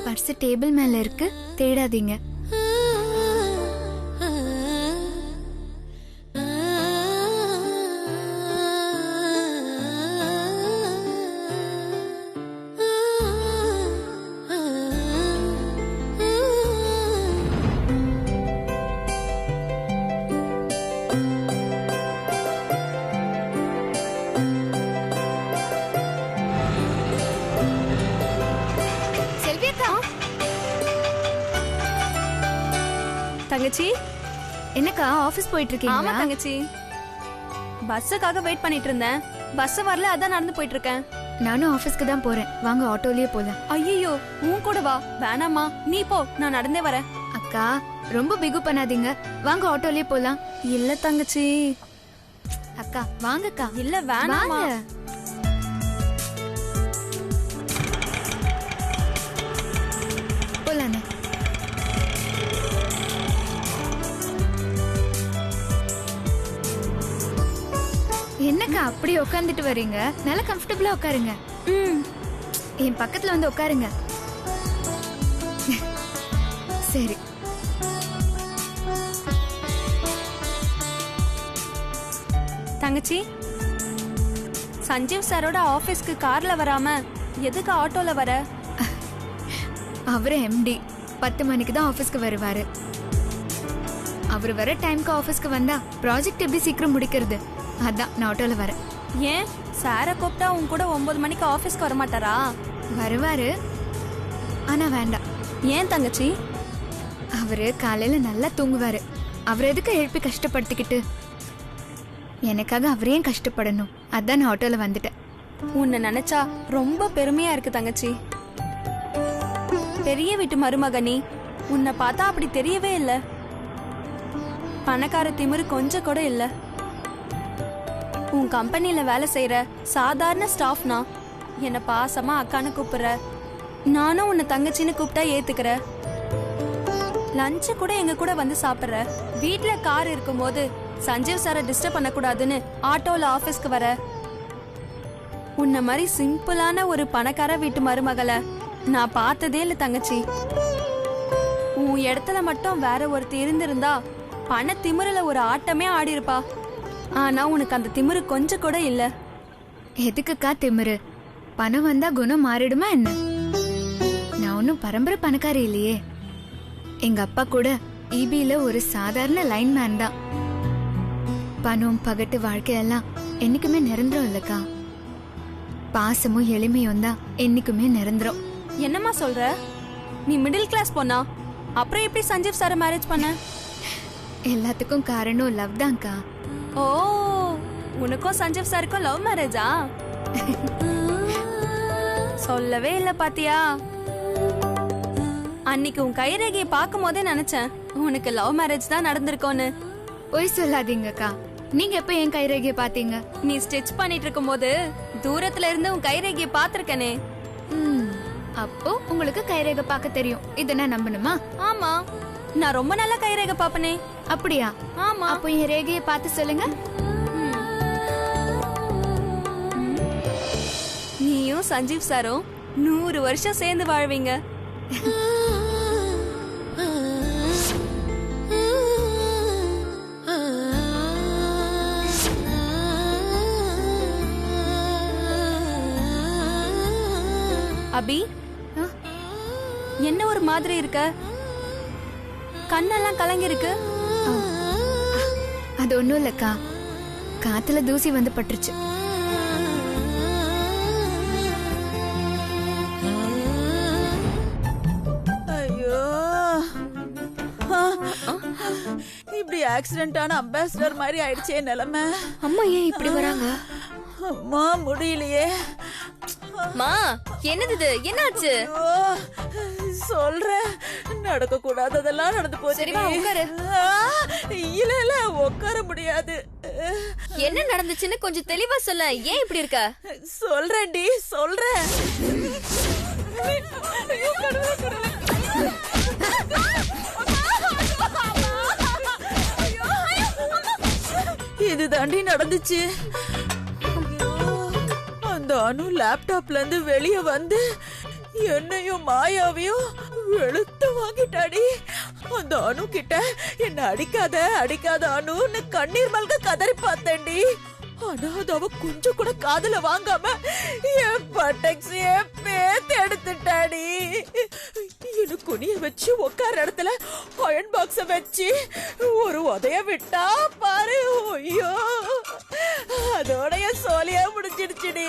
Purse table மேல இருக்கு, தேடாதீங்க. தங்கச்சி, என்னக்கா ஆபீஸ் போயிட்டு இருக்கீங்களா? ஆமா தங்கச்சி, பஸ்ஸுக்காக வெயிட் பண்ணிட்டு இருந்தேன். பஸ் வரல, அதான் நடந்து போயிட்டு இருக்கேன். நானும் ஆபீஸ்க்கு தான் போறேன். வாங்க ஆட்டோலயே போலாம். ஐயோ, உன் கூட வா. வேணாமா, நீ போ, நான் நடந்தே வரேன். அக்கா ரொம்ப பிகு பண்ணாதீங்க, வாங்க ஆட்டோலயே போலாம். இல்ல தங்கச்சி. அக்கா வாங்கக்கா. இல்ல வேணாமா. போலானே. என்னக்கா அப்படி உட்காந்துட்டு வரீங்க? நல்லா கம்ஃபர்டபுளா உட்காருங்க. என் பக்கத்துல வந்து உட்காருங்க. சரி. தங்கச்சி, சஞ்சீவ் சாரோட ஆபீஸ்க்கு கார்ல வராம எதுக்கு ஆட்டோல வர? அவரு எம்டி 10 மணிக்கு தான் ஆபீஸ்க்கு வருவாரு. அவர் வர டைம்க்கு ஆபீஸ்க்கு வந்தா ப்ராஜெக்ட் எப்படி சீக்கிரம் முடிக்கிறது? அதான் நான் ஆட்டோல வரேன். ஏன் சார கூப்பிட்டா உன் கூட 9 மணிக்கு ஆபீஸ்க்கு வர மாட்டாரா? வருவாரு, ஆனா வேண்டாம். ஏன் தங்கச்சி? அவரு காலையில நல்லா தூங்குவாரு. அவர் எதுக்கு எழுப்பி கஷ்டப்படுத்திக்கிட்டு? எனக்காக அவரே கஷ்டப்படணும். அதான் நான் ஆட்டோல வந்துட்டேன். உன்னை நினைச்சா ரொம்ப பெருமையா இருக்கு தங்கச்சி. பெரிய வீட்டு மருமகனி, உன்னை பார்த்தா அப்படி தெரியவே இல்ல. பணக்கார திமிரு கொஞ்சம் கூட இல்ல. உன் கம்பெனில வேலை செய்யற சாதாரண ஸ்டாஃப்னா என்ன பாசமா அக்கான்னு கூப்பிடுற. நானும் உன்னை தங்கச்சின்னு கூப்பிட்டா ஏத்துக்கிற. லஞ்சு கூட எங்க கூட வந்து சாப்பிடுற. வீட்டுல கார் இருக்கும்போது சஞ்சீவ் சாரை டிஸ்டர்ப் பண்ணக்கூடாதுன்னு ஆட்டோல ஆபீஸ்க்கு வர. உன்ன மாதிரி சிம்பிளான ஒரு பணக்கார வீட்டு மருமகளை நான் பார்த்ததே இல்ல தங்கச்சி. உன் இடத்துல மட்டும் வேற ஒருத்தி இருந்திருந்தா பண திமிருல ஒரு ஆட்டமே ஆடி இருப்பா. ஆனா உனக்கு அந்த திமிரு கொஞ்சம் கூட இல்ல. எதுக்குக்கா திமிரு? பணம் வந்தா குணம் மாறிடுமா என்ன? நான் ஒன்னும் பரம்பரை பணக்காரி இல்லையே. எங்க அப்பா கூட ஈபில ஒரு சாதாரண லைன்மேன் தான். பணம் பகட்டு வாழ்க்கையெல்லாம் என்னைக்குமே நிரந்தரம் இல்லக்கா. பாசமும் எளிமையும் தான் என்னைக்குமே நிரந்தரம். என்னம்மா சொல்ற? நீ மிடில் கிளாஸ் பொண்ணா? அப்புறம் எப்படி சஞ்சீவ் சார மேரேஜ் பண்ண? எல்லாத்துக்கும் காரணம் லவ் தான்க்கா. ஓ, உனக்கும் சஞ்சீவ் சாருக்கும் லவ் மேரேஜா? சொல்லவே இல்ல பாத்தியா? அன்னைக்கு உன் கைரேகையை பார்க்கும் போதே நினைச்சேன் உனக்கு லவ் மேரேஜ் தான் நடந்திருக்கோன்னு. பொய் சொல்லாதீங்கக்கா. நீங்க எப்ப என் கைரேகையை பாத்தீங்க? நீ ஸ்டிச் பண்ணிட்டு இருக்கும் போது தூரத்துல இருந்து உன் கைரேகையை பாத்திருக்கனே. அப்போ உங்களுக்கு கைரேகை பார்க்க தெரியும். இத நான் நம்பணுமா? ஆமா, நான் ரொம்ப நல்லா கைரேகை பாப்பனே. அப்படியா? ஆமா. அப்போ என் ரேகையை பார்த்து சொல்லுங்க. நீயும் சஞ்சீவ் சாரும் 100 வருஷம் சேர்ந்து வாழ்வீங்க. அபி, என்ன ஒரு மாதிரி இருக்க? கண்ணெல்லாம் கலங்கி இருக்கு. அது ஒண்ணும் இல்லக்கா, காத்துல தூசி வந்து பட்டுருச்சு. ஐயோ, இப்படி ஆக்சிடென்ட் ஆன அம்பாசிடர் மாதிரி ஆயிடுச்சே நிலைமை. அம்மா ஏன் இப்படி வராங்க? அம்மா முடியலையே. மா, என்னது இது? என்னாச்சு? சொல்றேன், நடக்க கூடாததெல்லாம் நடந்து போச்சு. சரி வா உட்காரு. இல்ல இல்ல உட்கார முடியாது. என்ன நடந்துச்சுன்னு கொஞ்சம் தெளிவா சொல்ல. ஏன் இப்படி இருக்க? சொல்றேன்டி, சொல்றேன். இது தாண்டி நடந்துச்சு. அந்த அனு லேப்டாப்ல இருந்து வெளியே வந்து என்னையும் மாயாவையும் வெளுத்து வாங்கிட்டாடி. அந்த அணு கிட்ட என்ன அடிக்காத அடிக்காத அணுன்னு கண்ணீர் மல்க கதறி பார்த்தேன்டி. ஆனா அது அவ கொஞ்சம் கூட காதுல வாங்காம என் பட்டெக்ஸிய பேத்து எடுத்துட்டாடி. எனக்கு குனிய வச்சு உட்கார இடத்துல அயன் பாக்ஸ வச்சு ஒரு உதைய விட்டா பாரு. ஐயோ, அதோடைய சோலியா முடிச்சிடுச்சுடி.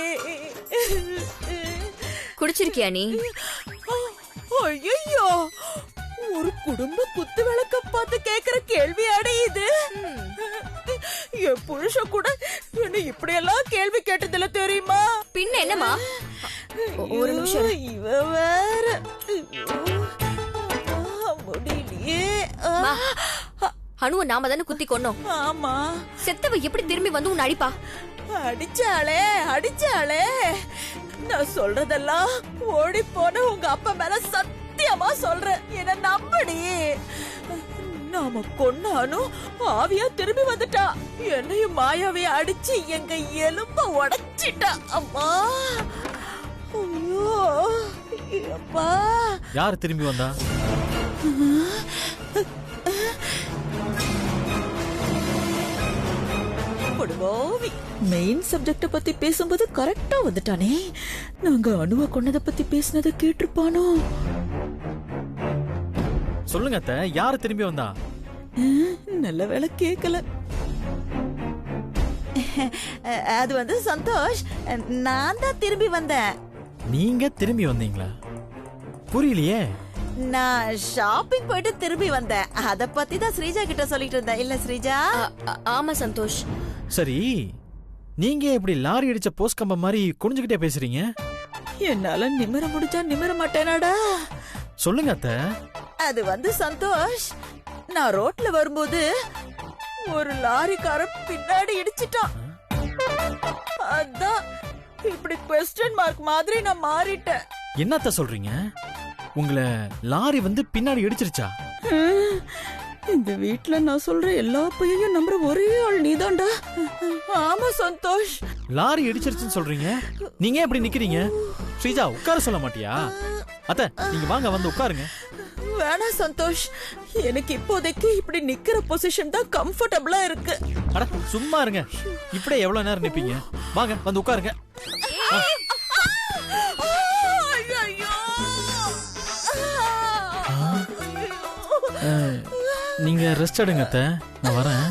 குடிச்சிருக்கியா நீ? ஐயோ, ஒரு குடும்ப குத்து விளக்க பார்த்து கேக்குற கேள்வியாடி இது? என் புருஷன் கூட என்ன இப்படி எல்லாம் கேள்வி கேட்டதில்ல தெரியுமா? பின்ன என்னமா? ஒரு நிமிஷம். இவ வேற முடியலையே. அணுவை நாம தானே குத்தி கொன்னோம். ஆமா. செத்தவ எப்படி திரும்பி வந்து உன்னை அடிப்பா? அடிச்சாளே அடிச்சாளே. நான் சொல்றதெல்லாம் ஓடி போன உங்க அப்பா மேல சத்தியமா சொல்றேன், என்ன நம்படி. நாம கொன்னாலும் ஆவியா திரும்பி வந்துட்டா. என்னையும் மாயாவைய அடிச்சு எங்க எலும்ப உடைச்சிட்டா. அம்மா, ஐயோ, அப்பா. யார் திரும்பி வந்தா? மெயின் சப்ஜெக்ட பத்தி பேசும்போது கரெக்டா வந்துட்டானே. நாங்க அணுவ கொன்னத பத்தி பேசினதை கேட்டிருப்பானோ? சொல்லுங்க அத்தை, யாரு திரும்பி வந்தா? நல்ல வேளை கேக்கல. அது வந்து சந்தோஷ், நான் தான் திரும்பி வந்தேன். நீங்க திரும்பி வந்தீங்களா? புரியலையே. நான் ஷாப்பிங் போயிட்டு திரும்பி வந்தேன். அத பத்தி தான் ஸ்ரீஜா கிட்ட சொல்லிட்டு இருந்தேன். இல்ல ஸ்ரீஜா? ஆமா சந்தோஷ். சரி, நீங்க இப்படி லாரி அடிச்ச போஸ்ட் கம்ப மாதிரி குனிஞ்சுக்கிட்டே பேசுறீங்க? என்னால நிமிர முடிச்சா நிமிர மாட்டேனாடா. சொல்லுங்க அத்தை. அது வந்து சந்தோஷ், நான் ரோட்ல வரும்போது ஒரு லாரிக்காரன் பின்னாடி இடிச்சிட்டான். அதான் இப்படி क्वेश्चन மார்க் மாதிரி நான் மாறிட்டேன். என்னத்த சொல்றீங்க? உங்களை லாரி வந்து பின்னாடி இடிச்சிருச்சா? இந்த வீட்ல நான் சொல்ற எல்லா பையையும் நம்புற ஒரே ஆள் நீதான்டா. ஆமா சந்தோஷ். லாரி இடிச்சிருச்சுன்னு சொல்றீங்க, நீங்க எப்படி நிக்கிறீங்க? ஸ்ரீஜா, உட்கார சொல்ல மாட்டியா? அத்தை, நீங்க வாங்க, வந்து உட்காருங்க. வேணாம் சந்தோஷ், எனக்கு இப்போதைக்கு இப்படி நிக்கிற பொசிஷன் தான் கம்ஃபர்டபிளா இருக்கு. அட சும்மா இருங்க, இப்படியே எவ்வளவு நேரம் நிப்பீங்க? வாங்க, வந்து உட்காருங்க. நீங்க ரெஸ்ட் எடுங்க அத்தை, நான் வரேன்.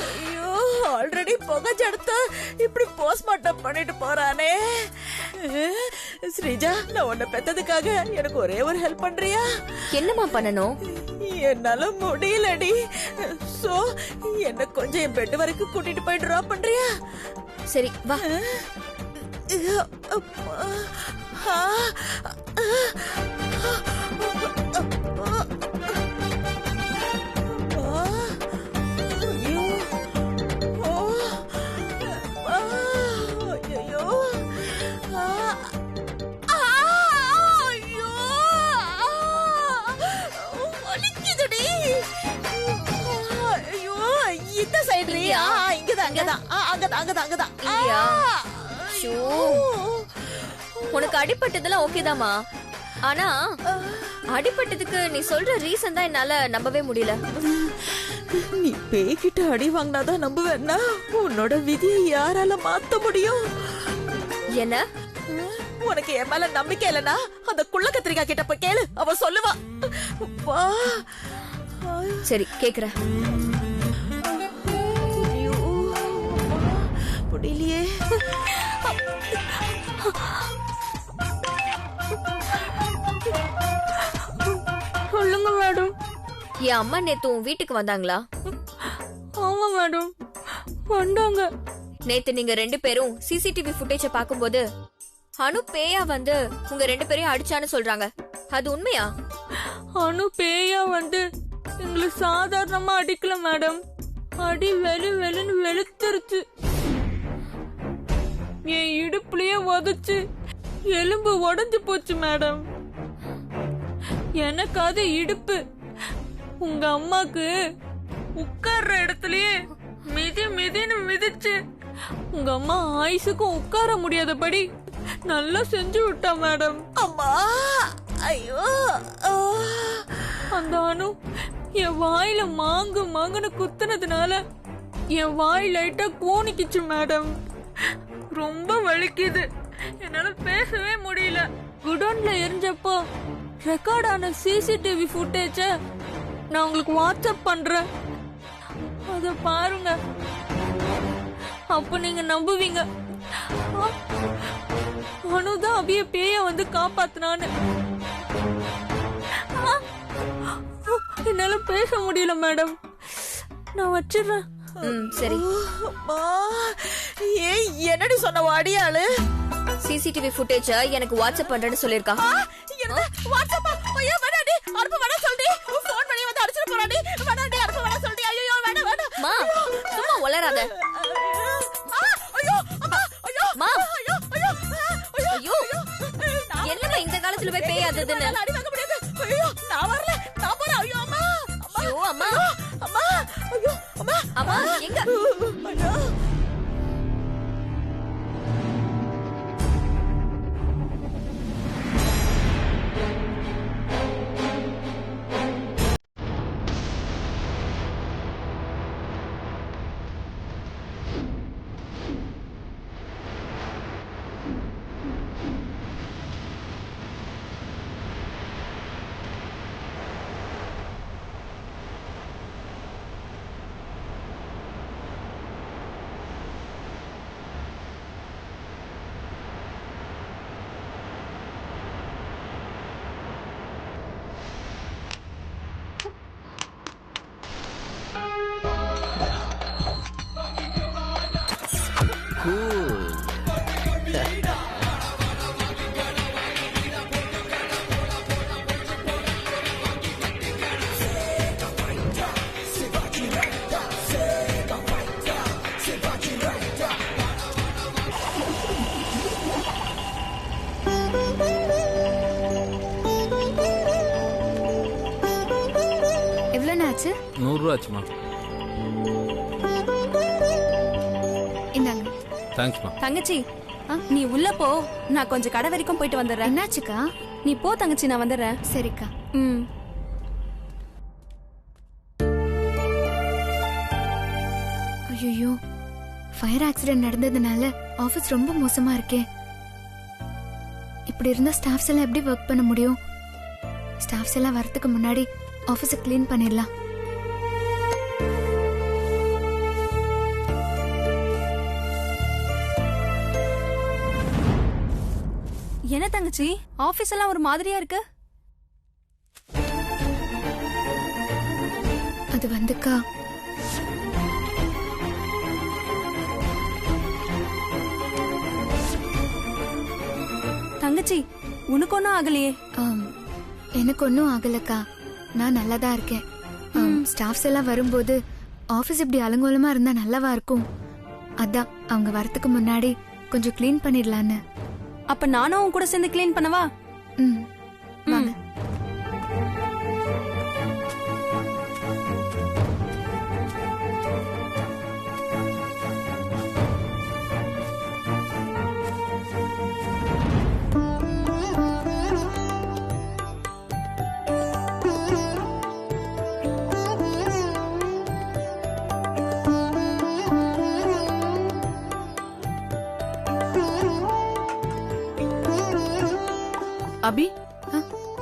ஐயோ, ஆல்ரெடி புகைச்செடுத்து இப்படி போஸ்ட்மார்ட்டம் பண்ணிட்டு போறானே. ஸ்ரீஜா, நான் உன்னை பெத்ததுக்காக எனக்கு ஒரே ஒரு ஹெல்ப் பண்றியா? என்னமா பண்ணணும்? என்னால முடியலடி. சோ என்ன கொஞ்சம் என் பெட் வரைக்கும் கூட்டிட்டு போய் டிராப் பண்றியா? சரி வா. இந்த சைடுலயா? இங்கதான் அங்கதான் அங்கதான் அங்கதான் அங்கதான். இல்லையா? ஷூ, உனக்கு அடிபட்டதெல்லாம் ஓகேதாமா. ஆனா அடிபட்டதுக்கு நீ சொல்ற ரீசன் தான் என்னால நம்பவே முடியல. நீ பேய்கிட்ட அடி வாங்கினாதான் நம்புவேன்னா உன்னோட விதியை யாரால மாத்த முடியும்? என்ன? உனக்கு என் மேல நம்பிக்கை இல்லனா அந்த குள்ள கத்திரிக்காய் கிட்ட போய் கேளு, அவ சொல்லுவா. வா. சரி கேக்குறேன். முடியலையே. சொல்லுங்க மேடம். என் அம்மா நேத்து உன் வீட்டுக்கு வந்தாங்களா? ஆமா மேடம், வந்தாங்க. நேத்து நீங்க ரெண்டு பேரும் சிசிடிவி ஃபுட்டேஜ பாக்கும்போது அனு பேயா வந்து உங்க ரெண்டு பேரையும் அடிச்சான்னு சொல்றாங்க. அது உண்மையா? அனு பேயா வந்து எங்களை சாதாரணமா அடிக்கல மேடம். அடி வெளு வெளுன்னு வெளுத்துருச்சு. என் இடுப்புலயே உதச்சு எலும்பு உடைஞ்சு போச்சு மேடம். எனக்கு அது இடுப்பு. உங்க அம்மாக்கு உட்கார்ற இடத்துலயே மிதி மிதின்னு மிதிச்சு உங்க அம்மா ஆயுசுக்கும் உட்கார முடியாதபடி நல்லா செஞ்சு விட்டா மேடம். அம்மா ஐயோ அந்த அணு என் வாயில மாங்குன்னு குத்துனதுனால என் வாய் லைட்டா கூனிக்குச்சு மேடம். ரொம்ப வலிக்குது, என்னால பேசவே முடியல. குடோன்ல எரிஞ்சப்போ ரெக்கார்ட் ஆன சிசிடிவி ஃபுட்டேஜ நான் உங்களுக்கு வாட்ஸ்அப் பண்றேன், அத பாருங்க. அப்ப நீங்க நம்புவீங்க அனுதான் அபிய பேய வந்து காப்பாத்துனான்னு. என்னால பேச முடியல மேடம், நான் வச்சிடுறேன். சரி. அம்மா ஏய் என்னடி சொன்ன வாடியாளு? சிசிடிவி ஃபுட்டேஜ் எனக்கு வாட்ஸ்அப் பண்றேன்னு சொல்லிருக்கா. என்ன வாட்ஸ்அப்? ஐயோ வேணாடி, அனுப்ப வேணா சொல்டி. ஃபோன் பண்ணி வந்து அடிச்சிட்டு போறாடி. வேணாடி, அனுப்ப வேணா சொல்டி. ஐயோ வேணாம். மா சும்மா உளறாத. ஐயோ அம்மா ஐயோ மா ஐயோ ஐயோ ஐயோ என்னமா இந்த காலத்துல போய் பேயாததுன்னு. அடி வாங்க முடியாது. ஐயோ நான் வரல, நான் போறேன். ஐயோ அம்மா ஐயோ அம்மா அம்மா ஐயோ அம்மா அம்மா எங்க? ஐயோ எவ்வளவு ஆச்சு? 100 ரூபா ஆச்சுமா. இந்தாங்க. தேங்க்ஸ்மா. தங்கச்சி நீ உள்ள போ, நான் கொஞ்சம் கடை வரைக்கும் போயிட்டு வந்துடுறேன். என்னாச்சுக்கா? நீ போ தங்கச்சி, நான் வந்துடுறேன். சரிக்கா. ம். ஐயோ, ஃபயர் ஆக்சிடென்ட் நடந்ததுனால ஆபீஸ் ரொம்ப மோசமா இருக்கே. இப்படி இருந்தா ஸ்டாஃப்ஸ் எல்லாம் எப்படி ஒர்க் பண்ண முடியும்? ஸ்டாஃப்ஸ் எல்லாம் வரதுக்கு முன்னாடி ஆபீஸை கிளீன் பண்ணிடலாம். என்ன தங்கச்சி, ஆபீஸ் எல்லாம் ஒரு மாதிரியா இருக்கு? அது வந்துக்கா, தங்கச்சி உனக்கு ஒன்னும் ஆகலையே? எனக்கு ஒன்னும் ஆகலக்கா, நான் நல்லாதான் இருக்கேன். ஸ்டாஃப்ஸ் எல்லாம் வரும்போது ஆபீஸ் இப்படி அலங்கோலமா இருந்தா நல்லாவா இருக்கும்? அதான் அவங்க வரதுக்கு முன்னாடி கொஞ்சம் கிளீன் பண்ணிடலான்னு. அப்ப நானும் உன் கூட சேர்ந்து கிளீன் பண்ணவா? ம், வாங்க. அபி,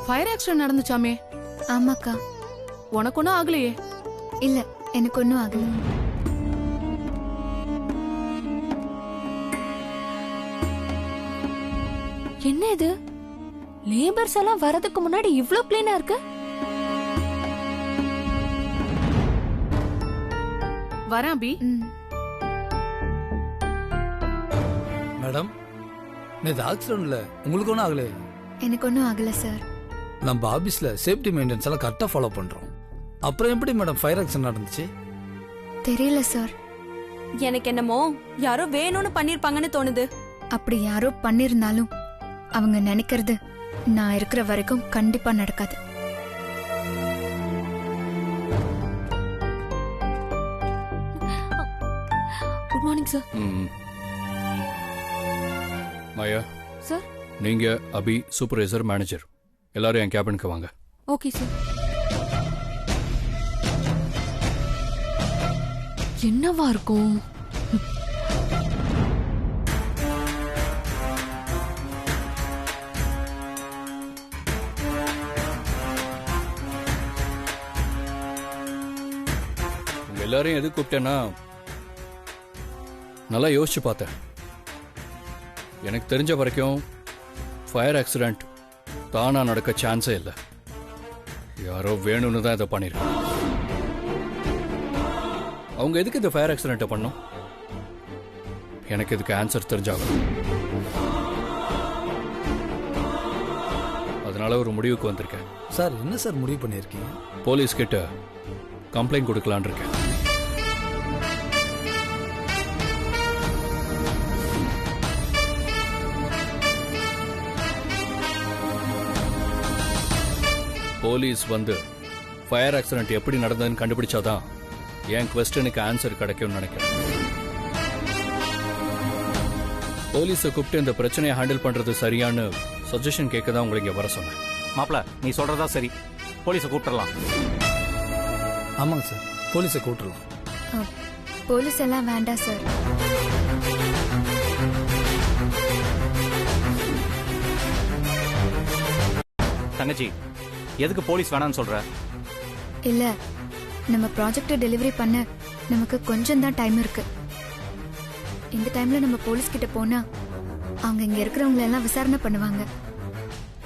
ஃபயர் ஆக்சிடென்ட் நடந்துச்சாமே? ஆமாக்கா. உனக்கு ஒன்னும் ஆகலையே? இல்ல, எனக்கு ஒன்னும் ஆகல. என்ன இது, லேபர்ஸ் எல்லாம் வரதுக்கு முன்னாடி இவ்ளோ கிளீனா இருக்கு? வரேன் அபி. மேடம், நேற்று ஆக்சிடென்ட்ல உங்களுக்கு ஒன்றும் ஆகலையே? எனக்கு ஒன்னும் ஆகல சார். நம்ம ஆபீஸ்ல சேஃப்டி மெயின்டெனன்ஸ் எல்லாம் கரெக்டாக ஃபாலோ பண்றோம். அப்புறம் எப்படி மேடம் ஃபயர் ஆக்சிடென்ட் நடந்துச்சு? தெரியல சார். எனக்கு என்னமோ யாரோ வேணும்னு பண்ணிருப்பாங்கன்னு தோணுது. அப்படி யாரோ பண்ணிருந்தாலும் அவங்க நினைக்கிறது நான் இருக்கிற வரைக்கும் கண்டிப்பா நடக்காது. Good morning sir. Maya sir. நீங்க அபி சூப்பர்வைசர் மேனேஜர் எல்லாரும் என் கேபினுக்கு வாங்க. Okay sir. என்னவா இருக்கும்? உங்க எல்லாரையும் எது கூப்பிட்டேன்னா நல்லா யோசிச்சு பார்த்தேன். எனக்கு தெரிஞ்ச வரைக்கும் ஃபயர் ஆக்சிடென்ட் தானா நடக்க சான்ஸே இல்லை. யாரோ வேணும்னு தான் இதை பண்ணிருக்காங்க. அவங்க எதுக்கு இந்த ஃபயர் ஆக்சிடென்ட்டை பண்ணோம்? எனக்கு இதுக்கு ஆன்சர் தெரிஞ்சாகும். அதனால ஒரு முடிவுக்கு வந்திருக்கேன். சார் என்ன சார் முடிவு பண்ணியிருக்கீங்க? போலீஸ் கிட்ட கம்ப்ளைண்ட் கொடுக்கலான்னு இருக்கேன். போலீஸ் வந்து ஃபயர் ஆக்சிடென்ட் எப்படி நடந்ததுன்னு கண்டுபிடிச்சாதான் என் குவெஸ்டனுக்கு ஆன்சர் கிடைக்கும்னு நினைக்கிறேன். போலீஸை கூப்பிட்டு இந்த பிரச்சனையை ஹேண்டில் பண்றது சரியான சஜஷன் கேட்க தான் உங்களை இங்க வர சொன்னேன். மாப்பிள நீ சொல்றதா சரி, போலீஸை கூப்பிடலாம். ஆமாங்க சார், போலீஸை கூப்பிட்டுலாம். போலீஸ் எல்லாம் வேண்டாம் சார். தங்கச்சி எதுக்கு போலீஸ் வேணாம்னு சொல்ற? இல்ல, நம்ம ப்ராஜெக்ட டெலிவரி பண்ண நமக்கு கொஞ்சம் தான் டைம் இருக்கு. இந்த டைம்ல நம்ம போலீஸ் கிட்ட போனா அவங்க இங்க இருக்கிறவங்க எல்லாம் விசாரணை பண்ணுவாங்க.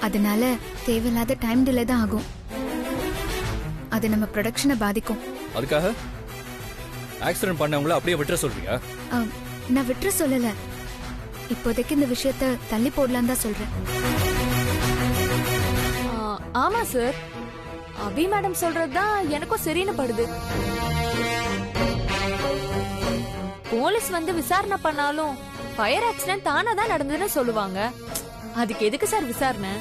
அதனால தேவையில்லாத டைம் டிலே தான் ஆகும். அது நம்ம ப்ரொடக்ஷனை பாதிக்கும். அதுக்காக ஆக்சிடென்ட் பண்ணவங்கள அப்படியே விட்டுற சொல்றியா? நான் விட்டுற சொல்லல, இப்போதைக்கு இந்த விஷயத்த தள்ளி போடலாம் தான் சொல்றேன். ஆமா சார், அபி மேடம் சொல்றதுதான் எனக்கும் சரின்னு படுது. போலீஸ் வந்து விசாரணை பண்ணாலும் ஃபயர் ஆக்சிடென்ட் தானா தான் நடந்ததுன்னு சொல்லுவாங்க. அதுக்கு எதுக்கு சார் விசாரணை?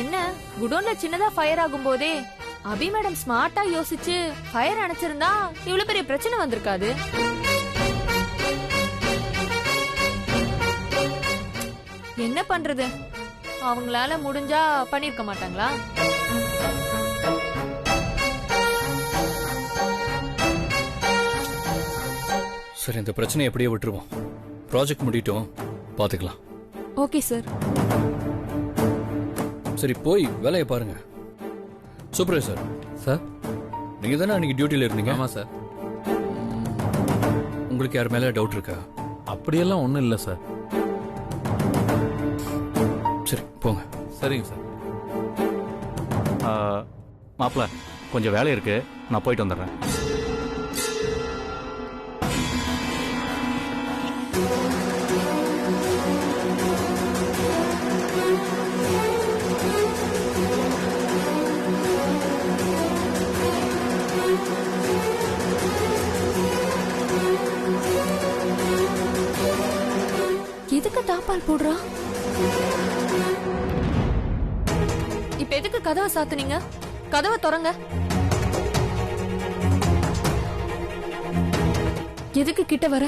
என்ன குடோன்ல சின்னதா ஃபயர் ஆகும் போதே அபி மேடம் ஸ்மார்ட்டா யோசிச்சு ஃபயர் அணைச்சிருந்தா இவ்வளவு பெரிய பிரச்சனை வந்திருக்காது. என்ன பண்றது, அவங்களால முடிஞ்சா பண்ணிருக்க மாட்டாங்களா? சரி, இந்த பிரச்சனையை எப்படியே விட்டுருவோம். ப்ராஜெக்ட் முடிட்டோம், பாத்துக்கலாம். Okay sir. சரி, போய் வேலையை பாருங்க. Supervisor sir. நீங்க தானே அன்னைக்கு டியூட்டில இருந்தீங்க? ஆமா சார். உங்களுக்கு யார் மேல டவுட் இருக்கா? அப்படியெல்லாம் ஒன்றும் இல்லை சார். சரி, போங்க. சரிங்க சார். மாப்பிள கொஞ்சம் வேலை இருக்கு, நான் போயிட்டு வந்துடுறேன். எதுக்கு தாப்பால் போடுறா? இப்ப எதுக்கு கதவை சாத்துனீங்க? கதவை திறங்க. எதுக்கு கிட்ட வர?